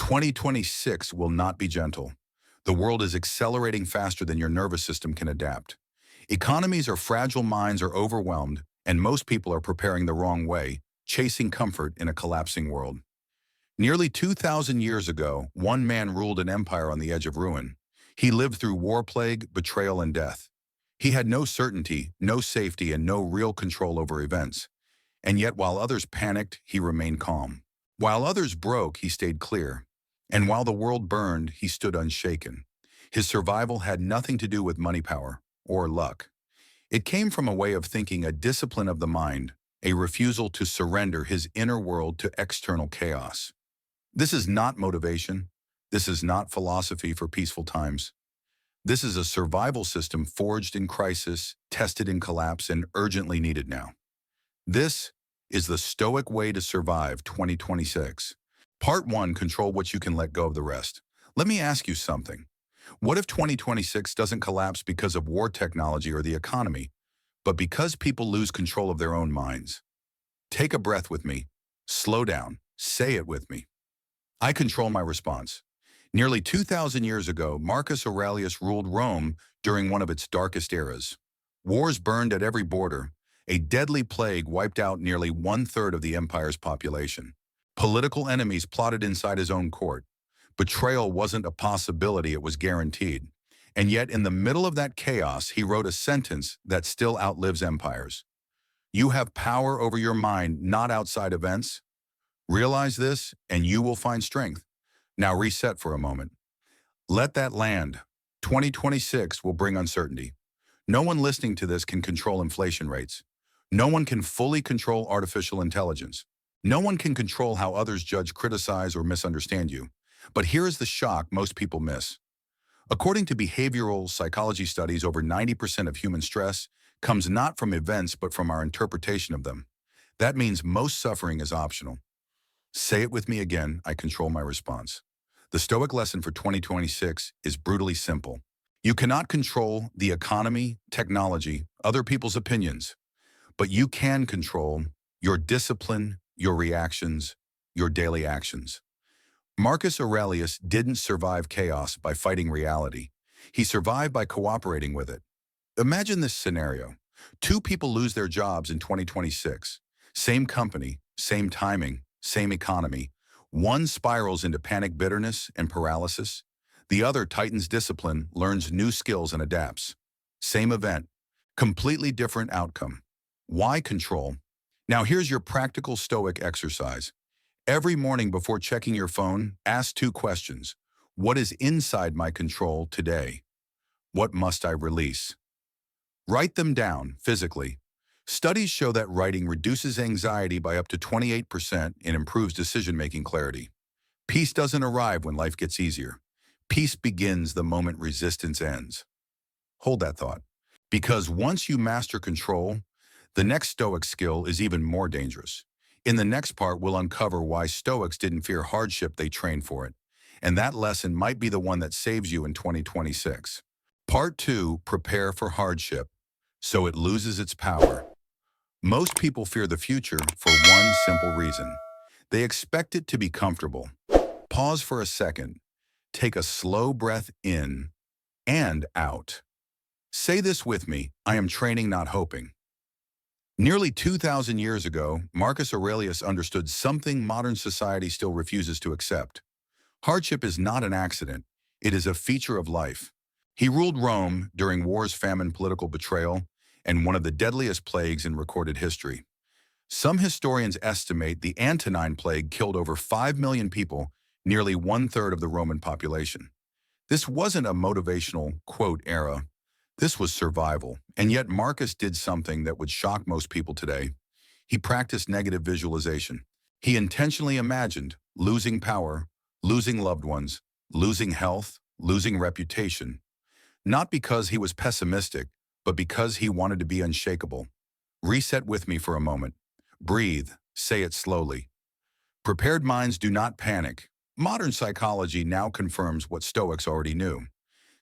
2026 will not be gentle. The world is accelerating faster than your nervous system can adapt. Economies are fragile, minds are overwhelmed, and most people are preparing the wrong way, chasing comfort in a collapsing world. Nearly 2,000 years ago, one man ruled an empire on the edge of ruin. He lived through war, plague, betrayal, and death. He had no certainty, no safety, and no real control over events. And yet, while others panicked, he remained calm. While others broke, he stayed clear. And while the world burned, he stood unshaken. His survival had nothing to do with money power or luck. It came from a way of thinking, a discipline of the mind, a refusal to surrender his inner world to external chaos. This is not motivation. This is not philosophy for peaceful times. This is a survival system forged in crisis, tested in collapse, and urgently needed now. This is the Stoic way to survive 2026. Part 1, control what you can, let go of the rest. Let me ask you something. What if 2026 doesn't collapse because of war technology or the economy, but because people lose control of their own minds? Take a breath with me. Slow down. Say it with me. I control my response. Nearly 2,000 years ago, Marcus Aurelius ruled Rome during one of its darkest eras. Wars burned at every border. A deadly plague wiped out nearly one-third of the empire's population. Political enemies plotted inside his own court. Betrayal wasn't a possibility, it was guaranteed. And yet, in the middle of that chaos, he wrote a sentence that still outlives empires. You have power over your mind, not outside events. Realize this, and you will find strength. Now reset for a moment. Let that land. 2026 will bring uncertainty. No one listening to this can control inflation rates. No one can fully control artificial intelligence. No one can control how others judge, criticize, or misunderstand you. But here is the shock most people miss. According to behavioral psychology studies, over 90% of human stress comes not from events but from our interpretation of them. That means most suffering is optional. Say it with me again, I control my response. The Stoic lesson for 2026 is brutally simple. You cannot control the economy, technology, other people's opinions, but you can control your discipline, your reactions, your daily actions. Marcus Aurelius didn't survive chaos by fighting reality. He survived by cooperating with it. Imagine this scenario. Two people lose their jobs in 2026. Same company, same timing, same economy. One spirals into panic, bitterness, and paralysis. The other tightens discipline, learns new skills, and adapts. Same event, completely different outcome. Why control? Now here's your practical Stoic exercise. Every morning before checking your phone, ask two questions. What is inside my control today? What must I release? Write them down physically. Studies show that writing reduces anxiety by up to 28% and improves decision-making clarity. Peace doesn't arrive when life gets easier. Peace begins the moment resistance ends. Hold that thought. Because once you master control, the next Stoic skill is even more dangerous. In the next part, we'll uncover why Stoics didn't fear hardship, they trained for it. And that lesson might be the one that saves you in 2026. Part 2, prepare for hardship, so it loses its power. Most people fear the future for one simple reason. They expect it to be comfortable. Pause for a second. Take a slow breath in and out. Say this with me, I am training, not hoping. Nearly 2,000 years ago, Marcus Aurelius understood something modern society still refuses to accept. Hardship is not an accident. It is a feature of life. He ruled Rome during wars, famine, political betrayal, and one of the deadliest plagues in recorded history. Some historians estimate the Antonine Plague killed over 5 million people, nearly one-third of the Roman population. This wasn't a motivational, quote, era. This was survival. And yet Marcus did something that would shock most people today. He practiced negative visualization. He intentionally imagined losing power, losing loved ones, losing health, losing reputation. Not because he was pessimistic, but because he wanted to be unshakable. Reset with me for a moment. Breathe. Say it slowly. Prepared minds do not panic. Modern psychology now confirms what Stoics already knew.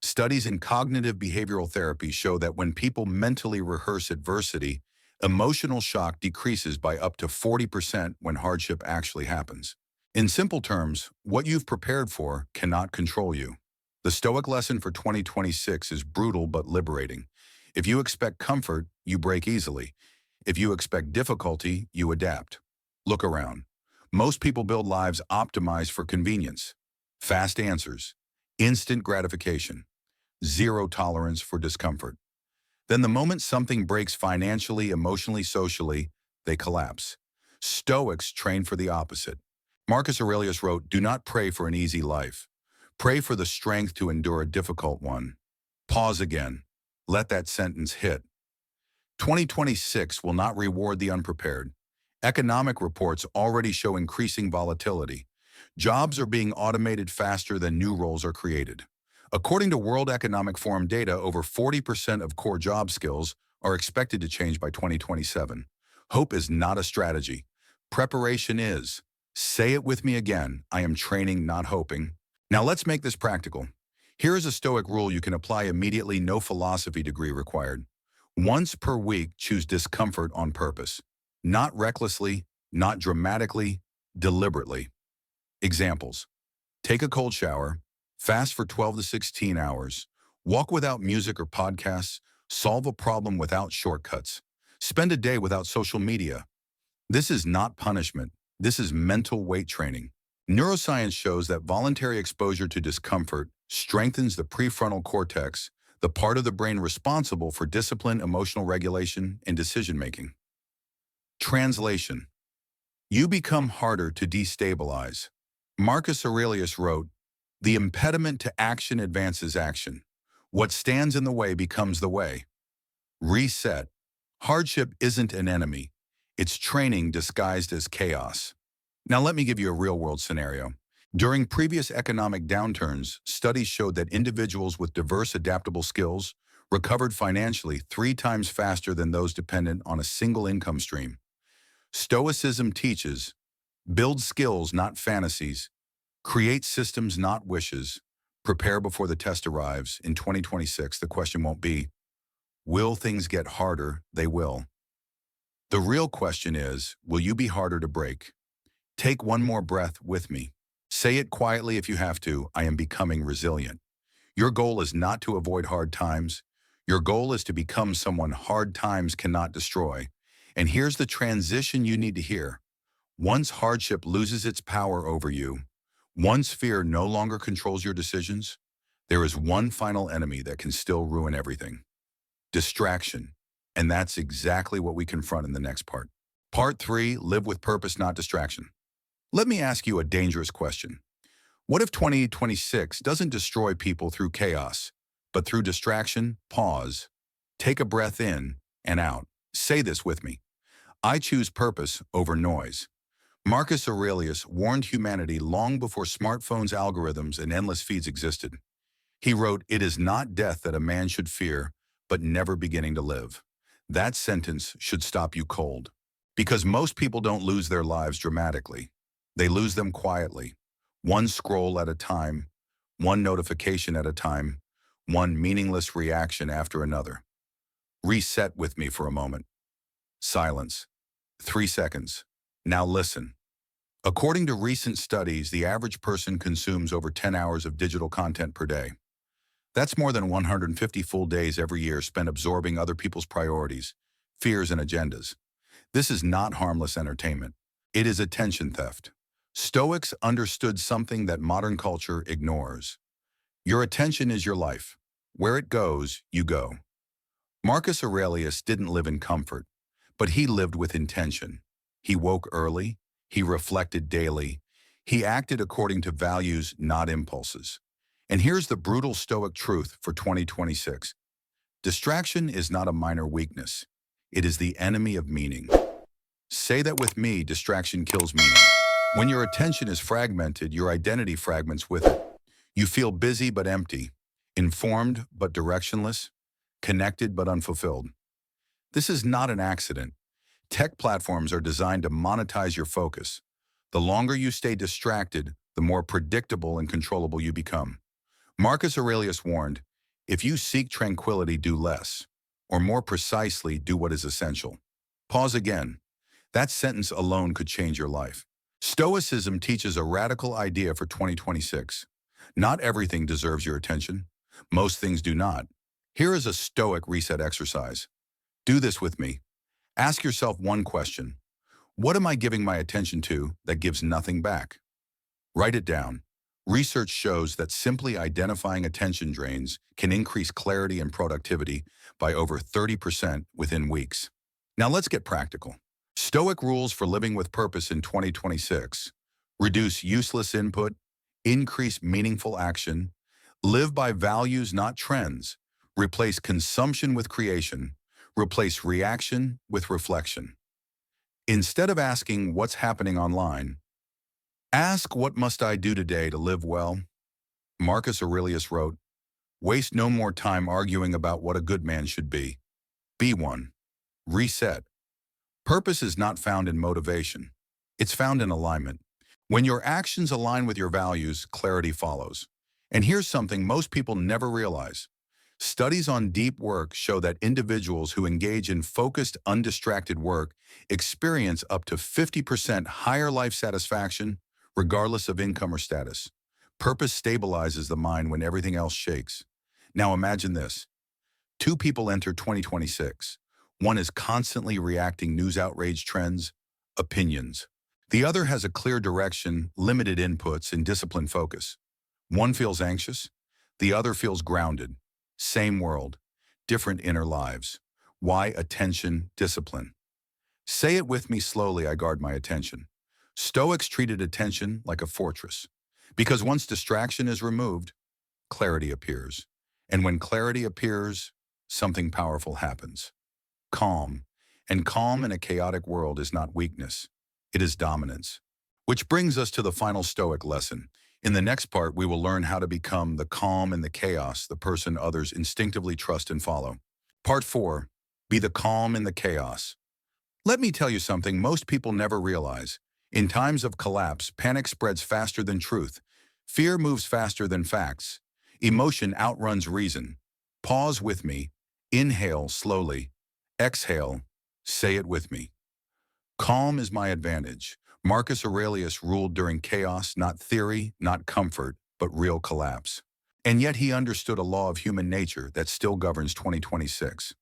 Studies in cognitive behavioral therapy show that when people mentally rehearse adversity, emotional shock decreases by up to 40% when hardship actually happens. In simple terms, what you've prepared for cannot control you. The Stoic lesson for 2026 is brutal but liberating. If you expect comfort, you break easily. If you expect difficulty, you adapt. Look around. Most people build lives optimized for convenience. Fast answers, instant gratification, zero tolerance for discomfort. Then the moment something breaks financially, emotionally, socially, they collapse. Stoics train for the opposite. Marcus Aurelius wrote, "Do not pray for an easy life. Pray for the strength to endure a difficult one." Pause again. Let that sentence hit. 2026 will not reward the unprepared. Economic reports already show increasing volatility. Jobs are being automated faster than new roles are created. According to World Economic Forum data, over 40% of core job skills are expected to change by 2027. Hope is not a strategy. Preparation is. Say it with me again. I am training, not hoping. Now let's make this practical. Here is a Stoic rule you can apply immediately, no philosophy degree required. Once per week, choose discomfort on purpose. Not recklessly, not dramatically, deliberately. Examples. Take a cold shower, fast for 12 to 16 hours, walk without music or podcasts, solve a problem without shortcuts, spend a day without social media. This is not punishment. This is mental weight training. Neuroscience shows that voluntary exposure to discomfort strengthens the prefrontal cortex, the part of the brain responsible for discipline, emotional regulation, and decision-making. Translation. You become harder to destabilize. Marcus Aurelius wrote, "The impediment to action advances action. What stands in the way becomes the way." Reset. Hardship isn't an enemy. It's training disguised as chaos. Now let me give you a real-world scenario. During previous economic downturns, studies showed that individuals with diverse adaptable skills recovered financially 3 times faster than those dependent on a single income stream. Stoicism teaches, build skills, not fantasies. Create systems, not wishes. Prepare before the test arrives. In 2026, the question won't be, will things get harder? They will. The real question is, will you be harder to break? Take one more breath with me. Say it quietly if you have to, I am becoming resilient. Your goal is not to avoid hard times. Your goal is to become someone hard times cannot destroy. And here's the transition you need to hear. Once hardship loses its power over you, once fear no longer controls your decisions, there is one final enemy that can still ruin everything. Distraction. And that's exactly what we confront in the next part. Part 3, live with purpose, not distraction. Let me ask you a dangerous question. What if 2026 doesn't destroy people through chaos, but through distraction? Pause. Take a breath in and out. Say this with me. I choose purpose over noise. Marcus Aurelius warned humanity long before smartphones, algorithms, and endless feeds existed. He wrote, "It is not death that a man should fear, but never beginning to live." That sentence should stop you cold. Because most people don't lose their lives dramatically. They lose them quietly. One scroll at a time, one notification at a time, one meaningless reaction after another. Reset with me for a moment. Silence. 3 seconds. Now listen. According to recent studies, the average person consumes over 10 hours of digital content per day. That's more than 150 full days every year spent absorbing other people's priorities, fears, and agendas. This is not harmless entertainment. It is attention theft. Stoics understood something that modern culture ignores. Your attention is your life. Where it goes, you go. Marcus Aurelius didn't live in comfort, but he lived with intention. He woke early. He reflected daily. He acted according to values, not impulses. And here's the brutal Stoic truth for 2026. Distraction is not a minor weakness. It is the enemy of meaning. Say that with me, distraction kills meaning. When your attention is fragmented, your identity fragments with it. You feel busy but empty, informed but directionless, connected but unfulfilled. This is not an accident. Tech platforms are designed to monetize your focus. The longer you stay distracted, the more predictable and controllable you become. Marcus Aurelius warned, if you seek tranquility, do less, or more precisely, do what is essential. Pause again. That sentence alone could change your life. Stoicism teaches a radical idea for 2026. Not everything deserves your attention. Most things do not. Here is a Stoic reset exercise. Do this with me. Ask yourself one question. What am I giving my attention to that gives nothing back? Write it down. Research shows that simply identifying attention drains can increase clarity and productivity by over 30% within weeks. Now let's get practical. Stoic rules for living with purpose in 2026. Reduce useless input, increase meaningful action, live by values, not trends, replace consumption with creation, replace reaction with reflection. Instead of asking what's happening online, ask what must I do today to live well? Marcus Aurelius wrote, waste no more time arguing about what a good man should be. Be one. Reset. Purpose is not found in motivation. It's found in alignment. When your actions align with your values, clarity follows. And here's something most people never realize. Studies on deep work show that individuals who engage in focused, undistracted work experience up to 50% higher life satisfaction, regardless of income or status. Purpose stabilizes the mind when everything else shakes. Now imagine this. Two people enter 2026. One is constantly reacting news outrage trends, opinions. The other has a clear direction, limited inputs, and disciplined focus. One feels anxious, the other feels grounded. Same world, different inner lives. Why attention, discipline? Say it with me slowly, I guard my attention. Stoics treated attention like a fortress, because once distraction is removed, clarity appears. And when clarity appears, something powerful happens. Calm. And calm in a chaotic world is not weakness. It is dominance. Which brings us to the final Stoic lesson. In the next part, we will learn how to become the calm in the chaos, the person others instinctively trust and follow. Part 4. Be the calm in the chaos. Let me tell you something most people never realize. In times of collapse, panic spreads faster than truth. Fear moves faster than facts. Emotion outruns reason. Pause with me. Inhale slowly. Exhale. Say it with me. Calm is my advantage. Marcus Aurelius ruled during chaos, not theory, not comfort, but real collapse. And yet he understood a law of human nature that still governs 2026.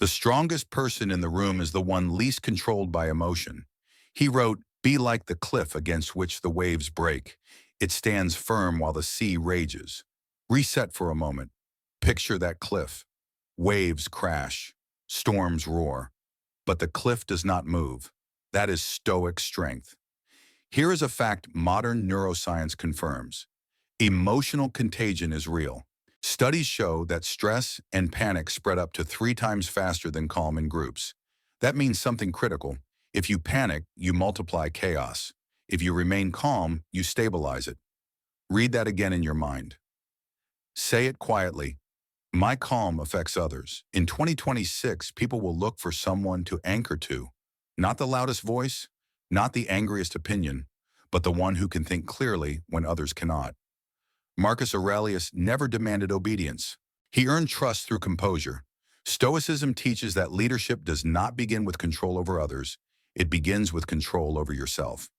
The strongest person in the room is the one least controlled by emotion. He wrote, be like the cliff against which the waves break. It stands firm while the sea rages. Reset for a moment. Picture that cliff. Waves crash. Storms roar. But the cliff does not move. That is Stoic strength. Here is a fact modern neuroscience confirms. Emotional contagion is real. Studies show that stress and panic spread up to 3 times faster than calm in groups. That means something critical. If you panic, you multiply chaos. If you remain calm, you stabilize it. Read that again in your mind. Say it quietly. My calm affects others. In 2026, people will look for someone to anchor to. Not the loudest voice, not the angriest opinion, but the one who can think clearly when others cannot. Marcus Aurelius never demanded obedience. He earned trust through composure. Stoicism teaches that leadership does not begin with control over others. It begins with control over yourself.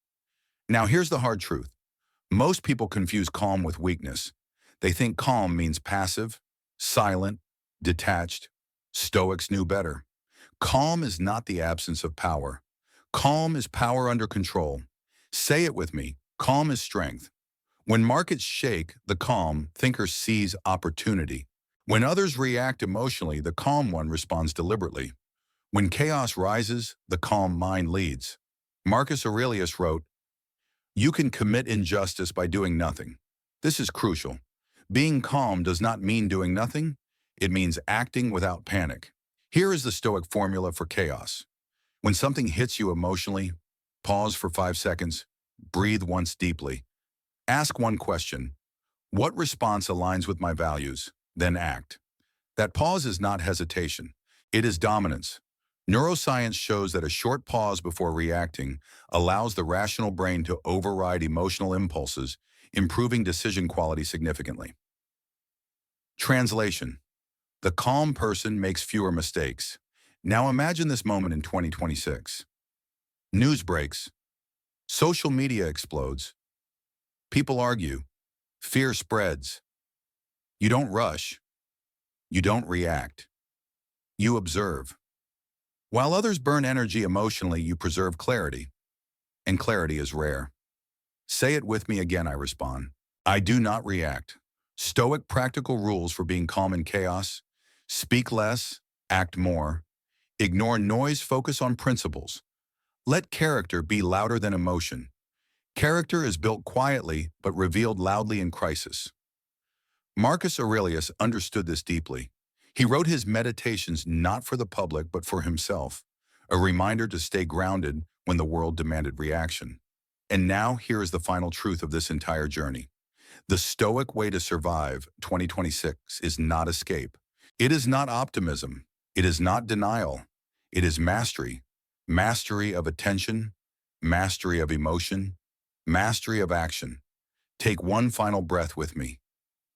Now here's the hard truth. Most people confuse calm with weakness. They think calm means passive, silent, detached. Stoics knew better. Calm is not the absence of power. Calm is power under control. Say it with me. Calm is strength. When markets shake, the calm thinker sees opportunity. When others react emotionally, the calm one responds deliberately. When chaos rises, the calm mind leads. Marcus Aurelius wrote, you can commit injustice by doing nothing. This is crucial. Being calm does not mean doing nothing. It means acting without panic. Here is the Stoic formula for chaos. When something hits you emotionally, pause for 5 seconds, breathe once deeply. Ask one question. What response aligns with my values? Then act. That pause is not hesitation. It is dominance. Neuroscience shows that a short pause before reacting allows the rational brain to override emotional impulses, improving decision quality significantly. Translation. The calm person makes fewer mistakes. Now imagine this moment in 2026. News breaks. Social media explodes. People argue. Fear spreads. You don't rush. You don't react. You observe. While others burn energy emotionally, you preserve clarity. And clarity is rare. Say it with me again, I respond. I do not react. Stoic practical rules for being calm in chaos. Speak less, act more. Ignore noise, focus on principles. Let character be louder than emotion. Character is built quietly, but revealed loudly in crisis. Marcus Aurelius understood this deeply. He wrote his meditations not for the public, but for himself, a reminder to stay grounded when the world demanded reaction. And now, here is the final truth of this entire journey. The Stoic way to survive 2026 is not escape. It is not optimism. It is not denial. It is mastery. Mastery of attention, mastery of emotion, mastery of action. Take one final breath with me.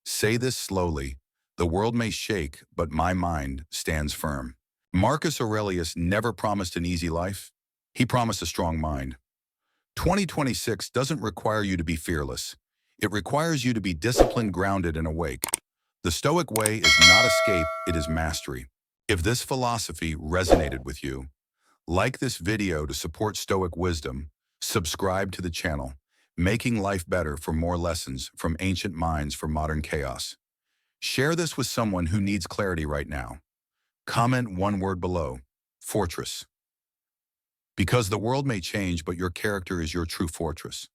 Say this slowly. The world may shake, but my mind stands firm. Marcus Aurelius never promised an easy life. He promised a strong mind. 2026 doesn't require you to be fearless. It requires you to be disciplined, grounded, and awake. The Stoic way is not escape, it is mastery. If this philosophy resonated with you, like this video to support Stoic wisdom, subscribe to the channel, making life better for more lessons from ancient minds for modern chaos. Share this with someone who needs clarity right now. Comment one word below, fortress. Because the world may change, but your character is your true fortress.